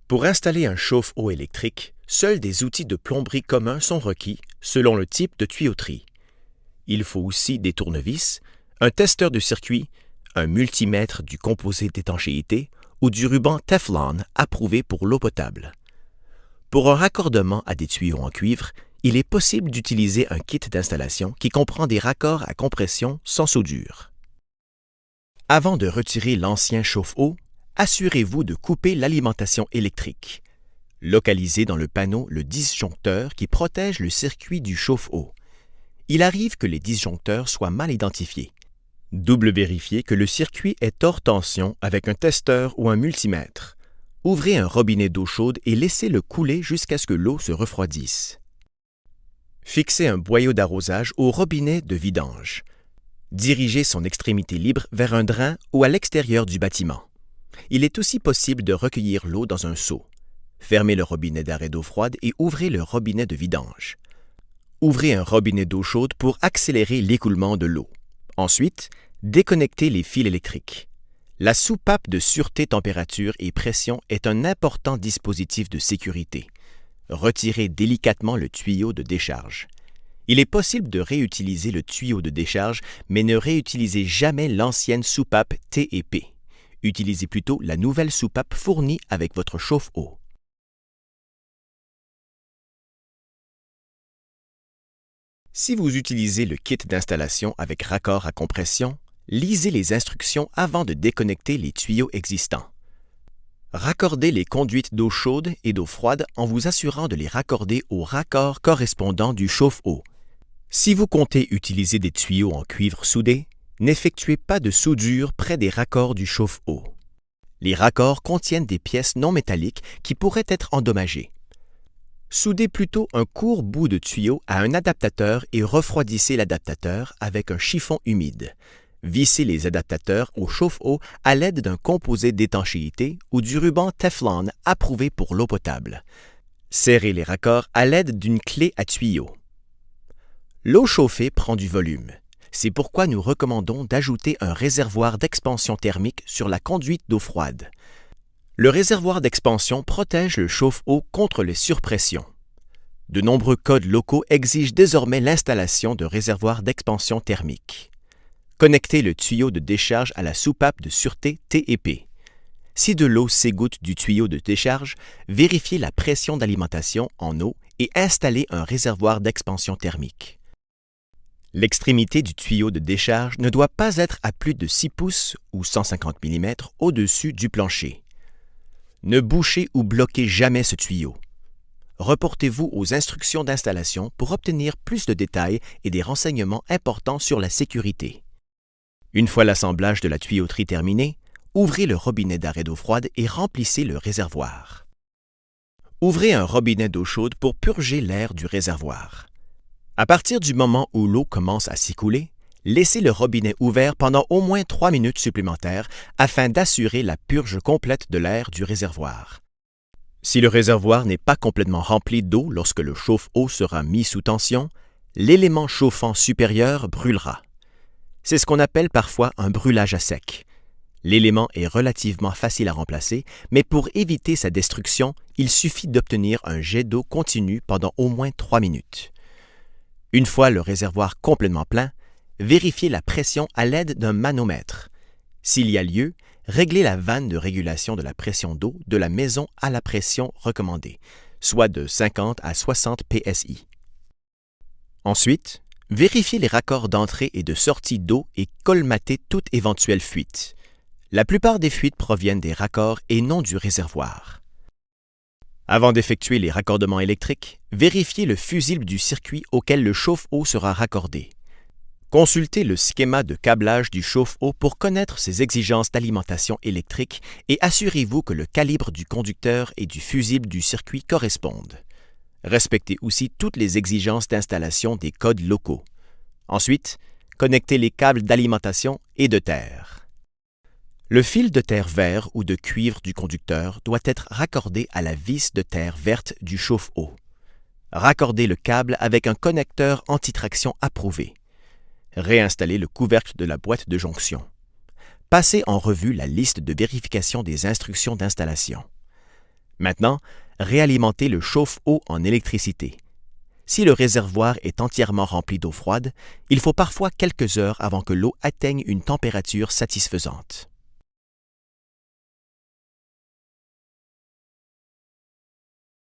Pour installer un chauffe-eau électrique, seuls des outils de plomberie communs sont requis selon le type de tuyauterie. Il faut aussi des tournevis, un testeur de circuit, un multimètre du composé d'étanchéité ou du ruban Teflon approuvé pour l'eau potable. Pour un raccordement à des tuyaux en cuivre, il est possible d'utiliser un kit d'installation qui comprend des raccords à compression sans soudure. Avant de retirer l'ancien chauffe-eau, assurez-vous de couper l'alimentation électrique. Localisez dans le panneau le disjoncteur qui protège le circuit du chauffe-eau. Il arrive que les disjoncteurs soient mal identifiés. Double vérifiez que le circuit est hors tension avec un testeur ou un multimètre. Ouvrez un robinet d'eau chaude et laissez-le couler jusqu'à ce que l'eau se refroidisse. Fixez un boyau d'arrosage au robinet de vidange. Dirigez son extrémité libre vers un drain ou à l'extérieur du bâtiment. Il est aussi possible de recueillir l'eau dans un seau. Fermez le robinet d'arrêt d'eau froide et ouvrez le robinet de vidange. Ouvrez un robinet d'eau chaude pour accélérer l'écoulement de l'eau. Ensuite, déconnectez les fils électriques. La soupape de sûreté température et pression est un important dispositif de sécurité. Retirez délicatement le tuyau de décharge. Il est possible de réutiliser le tuyau de décharge, mais ne réutilisez jamais l'ancienne soupape T&P. Utilisez plutôt la nouvelle soupape fournie avec votre chauffe-eau. Si vous utilisez le kit d'installation avec raccord à compression, lisez les instructions avant de déconnecter les tuyaux existants. Raccordez les conduites d'eau chaude et d'eau froide en vous assurant de les raccorder au raccord correspondant du chauffe-eau. Si vous comptez utiliser des tuyaux en cuivre soudé, n'effectuez pas de soudure près des raccords du chauffe-eau. Les raccords contiennent des pièces non métalliques qui pourraient être endommagées. Soudez plutôt un court bout de tuyau à un adaptateur et refroidissez l'adaptateur avec un chiffon humide. Vissez les adaptateurs au chauffe-eau à l'aide d'un composé d'étanchéité ou du ruban Teflon approuvé pour l'eau potable. Serrez les raccords à l'aide d'une clé à tuyau. L'eau chauffée prend du volume. C'est pourquoi nous recommandons d'ajouter un réservoir d'expansion thermique sur la conduite d'eau froide. Le réservoir d'expansion protège le chauffe-eau contre les surpressions. De nombreux codes locaux exigent désormais l'installation de réservoirs d'expansion thermique. Connectez le tuyau de décharge à la soupape de sûreté T&P. Si de l'eau s'égoutte du tuyau de décharge, vérifiez la pression d'alimentation en eau et installez un réservoir d'expansion thermique. L'extrémité du tuyau de décharge ne doit pas être à plus de 6 pouces ou 150 mm au-dessus du plancher. Ne bouchez ou bloquez jamais ce tuyau. Reportez-vous aux instructions d'installation pour obtenir plus de détails et des renseignements importants sur la sécurité. Une fois l'assemblage de la tuyauterie terminé, ouvrez le robinet d'arrêt d'eau froide et remplissez le réservoir. Ouvrez un robinet d'eau chaude pour purger l'air du réservoir. À partir du moment où l'eau commence à s'écouler, laissez le robinet ouvert pendant au moins 3 minutes supplémentaires afin d'assurer la purge complète de l'air du réservoir. Si le réservoir n'est pas complètement rempli d'eau lorsque le chauffe-eau sera mis sous tension, l'élément chauffant supérieur brûlera. C'est ce qu'on appelle parfois un brûlage à sec. L'élément est relativement facile à remplacer, mais pour éviter sa destruction, il suffit d'obtenir un jet d'eau continu pendant au moins 3 minutes. Une fois le réservoir complètement plein, vérifiez la pression à l'aide d'un manomètre. S'il y a lieu, réglez la vanne de régulation de la pression d'eau de la maison à la pression recommandée, soit de 50 à 60 PSI. Ensuite, vérifiez les raccords d'entrée et de sortie d'eau et colmatez toute éventuelle fuite. La plupart des fuites proviennent des raccords et non du réservoir. Avant d'effectuer les raccordements électriques, vérifiez le fusible du circuit auquel le chauffe-eau sera raccordé. Consultez le schéma de câblage du chauffe-eau pour connaître ses exigences d'alimentation électrique et assurez-vous que le calibre du conducteur et du fusible du circuit correspondent. Respectez aussi toutes les exigences d'installation des codes locaux. Ensuite, connectez les câbles d'alimentation et de terre. Le fil de terre vert ou de cuivre du conducteur doit être raccordé à la vis de terre verte du chauffe-eau. Raccordez le câble avec un connecteur anti-traction approuvé. Réinstallez le couvercle de la boîte de jonction. Passez en revue la liste de vérification des instructions d'installation. Maintenant, réalimenter le chauffe-eau en électricité. Si le réservoir est entièrement rempli d'eau froide, il faut parfois quelques heures avant que l'eau atteigne une température satisfaisante.